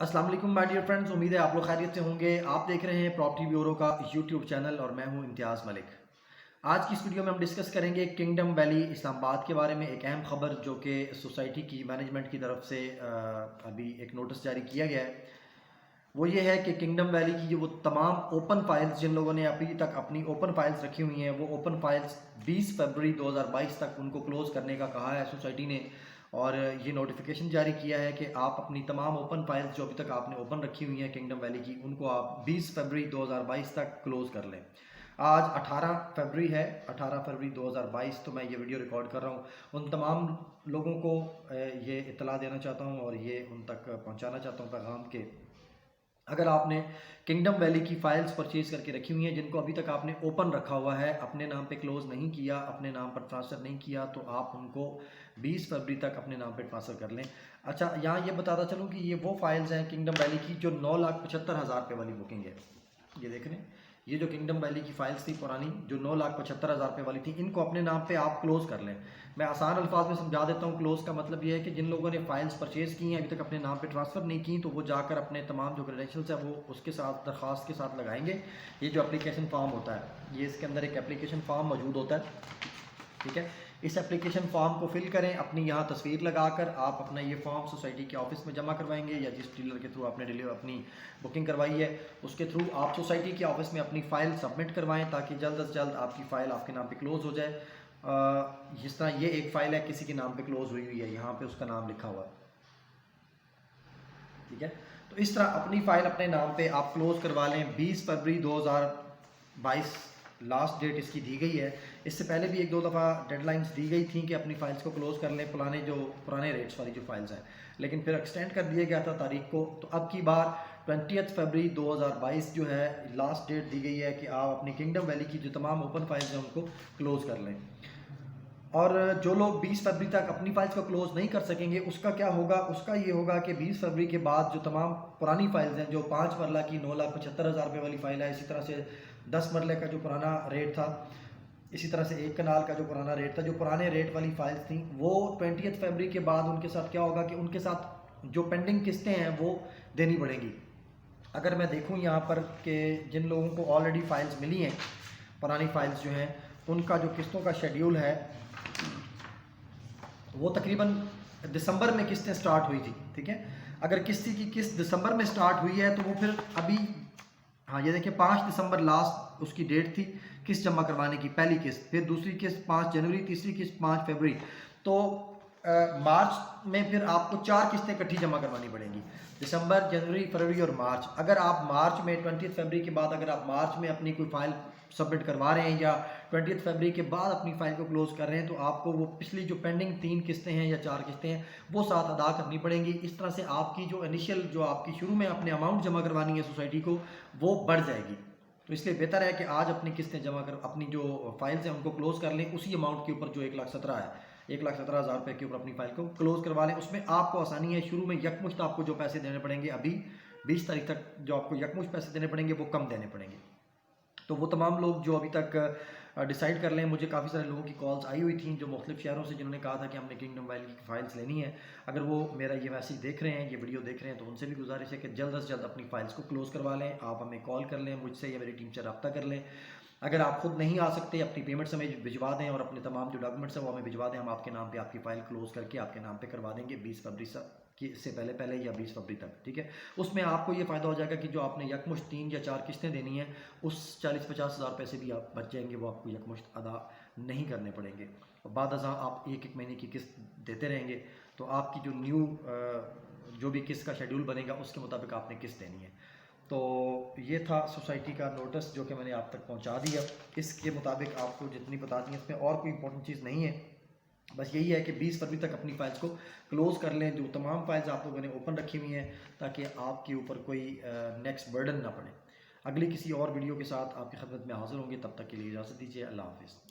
अस्सलाम वालेकुम my dear friends, उम्मीद है आप लोग खैरियत से होंगे। आप देख रहे हैं प्रॉपर्टी ब्यूरो का यूट्यूब चैनल और मैं हूं इम्तियाज़ मलिक। आज की इस वीडियो में हम डिस्कस करेंगे किंगडम वैली इस्लामाबाद के बारे में। एक अहम खबर जो कि सोसाइटी की मैनेजमेंट की तरफ से अभी एक नोटिस जारी किया गया है, वो ये है कि किंगडम वैली की जो वो तमाम ओपन फाइल्स जिन लोगों ने अभी तक अपनी ओपन फाइल्स रखी हुई हैं, वो ओपन फाइल्स 20 फरवरी 2022 तक उनको क्लोज़ करने का कहा है सोसाइटी ने। और ये नोटिफिकेशन जारी किया है कि आप अपनी तमाम ओपन फाइल्स जो अभी तक आपने ओपन रखी हुई हैं किंगडम वैली की, उनको आप 20 फरवरी 2022 तक क्लोज़ कर लें। आज 18 फरवरी है, 18 फरवरी 2022, तो मैं ये वीडियो रिकॉर्ड कर रहा हूँ। उन तमाम लोगों को ये इत्तला देना चाहता हूँ और ये उन तक पहुँचाना चाहता हूँ पैगाम के अगर आपने किंगडम वैली की फ़ाइल्स परचेज़ करके रखी हुई हैं, जिनको अभी तक आपने ओपन रखा हुआ है, अपने नाम पे क्लोज़ नहीं किया, अपने नाम पर ट्रांसफ़र नहीं किया, तो आप उनको 20 फरवरी तक अपने नाम पे ट्रांसफ़र कर लें। अच्छा, यहाँ ये बताता चलूँ कि ये वो फ़ाइल्स हैं किंगडम वैली की जो 9,75,000 वाली बुकिंग है। ये देख रहे हैं, ये जो किंगडम वैली की फ़ाइल्स थी पुरानी, जो 9,75,000 वाली थी, इनको अपने नाम पे आप क्लोज़ कर लें। मैं आसान अल्फाज में समझा देता हूँ। क्लोज़ का मतलब ये है कि जिन लोगों ने फ़ाइल्स परचेज़ की हैं, अभी तक अपने नाम पे ट्रांसफ़र नहीं की, तो वो जाकर अपने तमाम जो क्रेडेंशियल्स हैं वो उसके साथ दरख्वास्त के साथ लगाएंगे। ये जो एप्लीकेशन फॉर्म होता है, ये इसके अंदर एक एप्लीकेशन फॉर्म मौजूद होता है, ठीक है। इस एप्लीकेशन फॉर्म को फिल करें, अपनी यहाँ तस्वीर लगाकर आप अपना ये फॉर्म सोसाइटी के ऑफिस में जमा करवाएंगे, या जिस डीलर के थ्रू आपने अपनी बुकिंग करवाई है उसके थ्रू आप सोसाइटी के ऑफिस में अपनी फ़ाइल सबमिट करवाएं, ताकि जल्द से जल्द आपकी फ़ाइल आपके नाम पे क्लोज़ हो जाए। जिस तरह ये एक फ़ाइल है किसी के नाम पे क्लोज़ हुई हुई है, यहाँ पे उसका नाम लिखा हुआ है, ठीक है। तो इस तरह अपनी फ़ाइल अपने नाम पे आप क्लोज़ करवा लें। 20 फरवरी 2022 लास्ट डेट इसकी दी गई है। इससे पहले भी एक दो दफ़ा डेडलाइंस दी गई थी कि अपनी फ़ाइल्स को क्लोज़ कर लें, पुराने रेट्स वाली जो फाइल्स हैं, लेकिन फिर एक्सटेंड कर दिया गया था तारीख को। तो अब की बार 20 फरवरी 2022 जो है लास्ट डेट दी गई है कि आप अपनी किंगडम वैली की जो तमाम ओपन फाइल्स हैं उनको क्लोज़ कर लें। और जो लोग 20 फरवरी तक अपनी फाइल्स को क्लोज़ नहीं कर सकेंगे, उसका क्या होगा? उसका ये होगा कि 20 फरवरी के बाद जो तमाम पुरानी फाइल्स हैं, जो 5 मरला की 9,75,000 वाली फ़ाइल है, इसी तरह से 10 मरले का जो पुराना रेट था, इसी तरह से 1 कनाल का जो पुराना रेट था, जो पुराने रेट वाली फाइल्स थी, वो 20 फरवरी के बाद उनके साथ क्या होगा कि उनके साथ जो पेंडिंग किस्तें हैं वो देनी पड़ेंगी। अगर मैं देखूँ यहाँ पर कि जिन लोगों को ऑलरेडी फ़ाइल्स मिली हैं, पुरानी फ़ाइल्स जो हैं, उनका जो किस्तों का शेड्यूल है वो तकरीबन दिसंबर में किस्तें स्टार्ट हुई थी, ठीक है। अगर किस्ती की किस्त दिसंबर में स्टार्ट हुई है तो वो फिर अभी, हाँ ये देखिए 5 दिसंबर लास्ट उसकी डेट थी किस्त जमा करवाने की, पहली किस्त, फिर दूसरी किस्त 5 जनवरी, तीसरी किस्त 5 फरवरी। तो मार्च में फिर आपको 4 किस्तें इकट्ठी जमा करवानी पड़ेंगी, दिसंबर, जनवरी, फरवरी और मार्च। अगर आप मार्च में 20 फरवरी के बाद अगर आप मार्च में अपनी कोई फाइल सबमिट करवा रहे हैं या 20 फरवरी के बाद अपनी फ़ाइल को क्लोज़ कर रहे हैं, तो आपको वो पिछली जो पेंडिंग 3 किस्तें हैं या 4 किस्तें हैं वो साथ अदा करनी पड़ेंगी। इस तरह से आपकी जो इनिशियल जो आपकी शुरू में अपने अमाउंट जमा करवानी है सोसाइटी को, वो बढ़ जाएगी। तो इसलिए बेहतर है कि आज अपनी किस्तें जमा कर अपनी जो फाइल्स हैं उनको क्लोज़ कर लें, उसी अमाउंट के ऊपर जो 1,17,000 है, 1,17,000 रुपये के ऊपर अपनी फ़ाइल को क्लोज़ करवा लें। उसमें आपको आसानी है, शुरू में यकमुश्त आपको जो पैसे देने पड़ेंगे, अभी 20 तारीख तक जो आपको यकमुश्त पैसे देने पड़ेंगे वो कम देने पड़ेंगे। तो वो तमाम लोग जो अभी तक डिसाइड कर लें। मुझे काफ़ी सारे लोगों की कॉल्स आई हुई थी जो मुख्तलिफ शहरों से, जिन्होंने कहा था कि हमने किंगडम वैली की फ़ाइल्स लेनी है। अगर वो मेरा ये मैसेज देख रहे हैं, ये वीडियो देख रहे हैं, तो उनसे भी गुजारिश है कि जल्द से जल्द अपनी फ़ाइल्स को क्लोज़ करवा लें। आप हमें कॉल कर लें, मुझसे या मेरी टीम से रब्ता कर लें। अगर आप खुद नहीं आ सकते, अपनी पेमेंट्स हमें भिजवा दें और अपने तमाम जो डॉक्यूमेंट्स हैं वो हमें भिजवा दें। हम आपके नाम पे आपकी फ़ाइल क्लोज़ करके आपके नाम पे करवा देंगे 20 फरवरी से पहले पहले या 20 फरवरी तक, ठीक है। उसमें आपको ये फ़ायदा हो जाएगा कि जो आपने यकमुश्त 3 या 4 किस्तें देनी है, उस 40-50 हज़ार पैसे भी आप बच जाएंगे, वो आपको यकमुश्त अदा नहीं करने पड़ेंगे। और बाद अज़ां आप एक एक महीने की किस्त देते रहेंगे, तो आपकी जो न्यू जो भी किस्त का शेड्यूल बनेगा उसके मुताबिक आपने किस्त देनी है। तो ये था सोसाइटी का नोटिस जो कि मैंने आप तक पहुंचा दिया। इसके मुताबिक आपको जितनी बता दी, इसमें और कोई इंपॉर्टेंट चीज़ नहीं है। बस यही है कि 20 फरवरी तक अपनी फ़ाइल्स को क्लोज़ कर लें, जो तमाम फाइल्स आप लोगों ने ओपन रखी हुई हैं, ताकि आपके ऊपर कोई नेक्स्ट बर्डन ना पड़े। अगली किसी और वीडियो के साथ आपकी खिदमत में हाज़िर होंगे, तब तक के लिए इजाज़त दीजिए। अल्लाह हाफ़िज़।